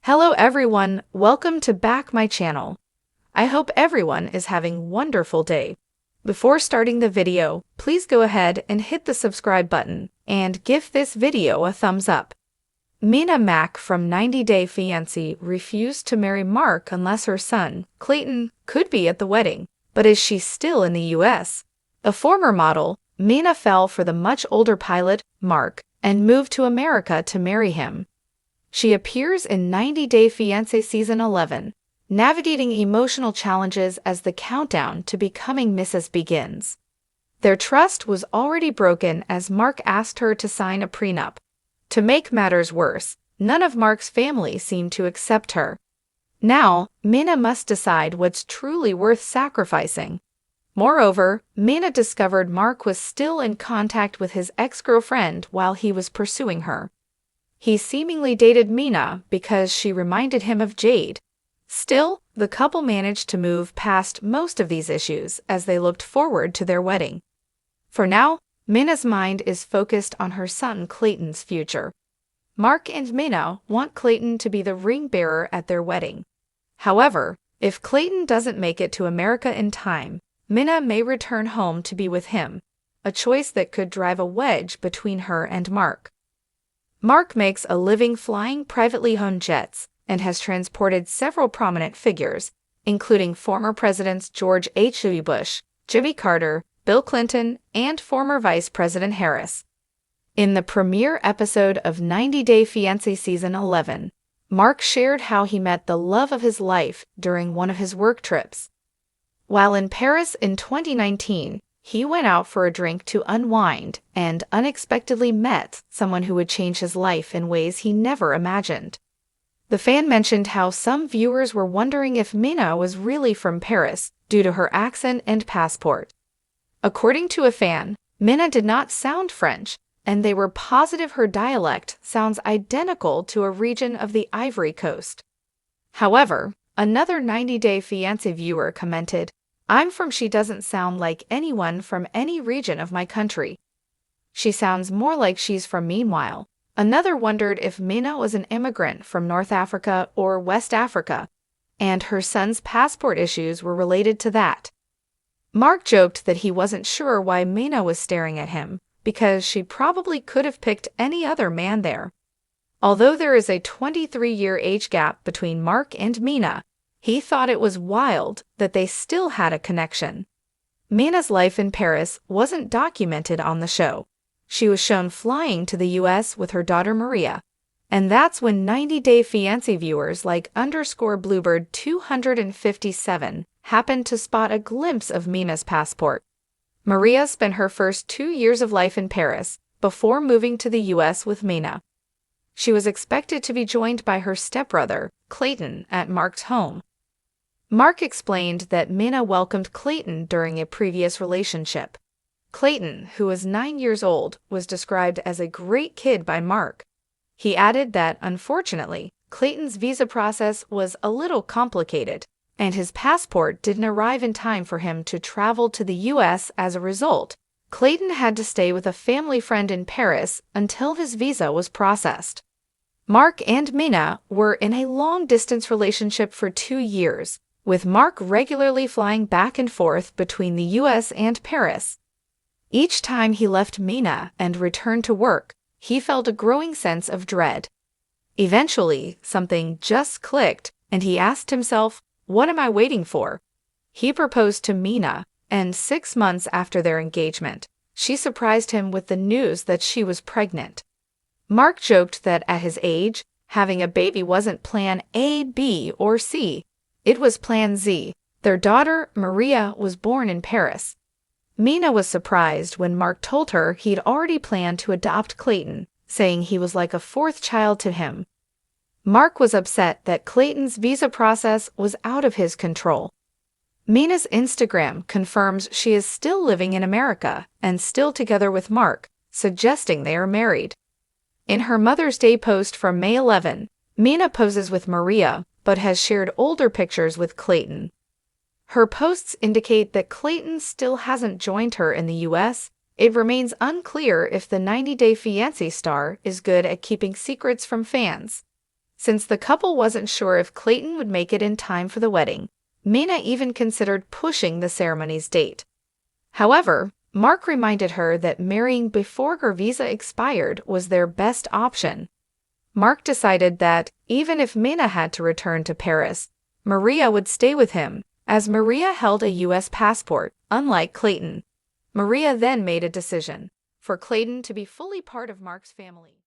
Hello everyone, welcome to back my channel. I hope everyone is having wonderful day. Before starting the video, please go ahead and hit the subscribe button and give this video a thumbs up. Mina Mack from 90 Day Fiancé refused to marry Mark unless her son, Clayton, could be at the wedding. But is she still in the US? A former model, Mina fell for the much older pilot, Mark, and moved to America to marry him. She appears in 90 Day Fiancé Season 11, navigating emotional challenges as the countdown to becoming Mrs. begins. Their trust was already broken as Mark asked her to sign a prenup. To make matters worse, none of Mark's family seemed to accept her. Now, Mina must decide what's truly worth sacrificing. Moreover, Mina discovered Mark was still in contact with his ex-girlfriend while he was pursuing her. He seemingly dated Mina because she reminded him of Jade. Still, the couple managed to move past most of these issues as they looked forward to their wedding. For now, Mina's mind is focused on her son Clayton's future. Mark and Mina want Clayton to be the ring bearer at their wedding. However, if Clayton doesn't make it to America in time, Mina may return home to be with him, a choice that could drive a wedge between her and Mark. Mark makes a living flying privately owned jets and has transported several prominent figures, including former Presidents George H.W. Bush, Jimmy Carter, Bill Clinton, and former Vice President Harris. In the premiere episode of 90 Day Fiancé Season 11, Mark shared how he met the love of his life during one of his work trips. While in Paris in 2019, he went out for a drink to unwind and unexpectedly met someone who would change his life in ways he never imagined. The fan mentioned how some viewers were wondering if Mina was really from Paris due to her accent and passport. According to a fan, Mina did not sound French, and they were positive her dialect sounds identical to a region of the Ivory Coast. However, another 90 Day Fiancé viewer commented, "I'm from she doesn't sound like anyone from any region of my country. She sounds more like she's from." Meanwhile, another wondered if Mina was an immigrant from North Africa or West Africa, and her son's passport issues were related to that. Mark joked that he wasn't sure why Mina was staring at him, because she probably could have picked any other man there. Although there is a 23-year age gap between Mark and Mina, he thought it was wild that they still had a connection. Mina's life in Paris wasn't documented on the show. She was shown flying to the US with her daughter Maria, and that's when 90 Day Fiancé viewers like _Bluebird 257 happened to spot a glimpse of Mina's passport. Maria spent her first 2 years of life in Paris before moving to the US with Mina. She was expected to be joined by her stepbrother, Clayton, at Mark's home. Mark explained that Mina welcomed Clayton during a previous relationship. Clayton, who was 9 years old, was described as a great kid by Mark. He added that, unfortunately, Clayton's visa process was a little complicated, and his passport didn't arrive in time for him to travel to the US. As a result, Clayton had to stay with a family friend in Paris until his visa was processed. Mark and Mina were in a long-distance relationship for 2 years, with Mark regularly flying back and forth between the US and Paris. Each time he left Mina and returned to work, he felt a growing sense of dread. Eventually, something just clicked, and he asked himself, "What am I waiting for?" He proposed to Mina, and 6 months after their engagement, she surprised him with the news that she was pregnant. Mark joked that at his age, having a baby wasn't plan A, B, or C. It was plan Z. Their daughter, Maria, was born in Paris. Mina was surprised when Mark told her he'd already planned to adopt Clayton, saying he was like a fourth child to him. Mark was upset that Clayton's visa process was out of his control. Mina's Instagram confirms she is still living in America and still together with Mark, suggesting they are married. In her Mother's Day post from May 11, Mina poses with Maria, but has shared older pictures with Clayton. Her posts indicate that Clayton still hasn't joined her in the US. It remains unclear if the 90 Day Fiancé star is good at keeping secrets from fans. Since the couple wasn't sure if Clayton would make it in time for the wedding, Mina even considered pushing the ceremony's date. However, Mark reminded her that marrying before her visa expired was their best option. Mark decided that, even if Mina had to return to Paris, Maria would stay with him, as Maria held a U.S. passport, unlike Clayton. Maria then made a decision for Clayton to be fully part of Mark's family.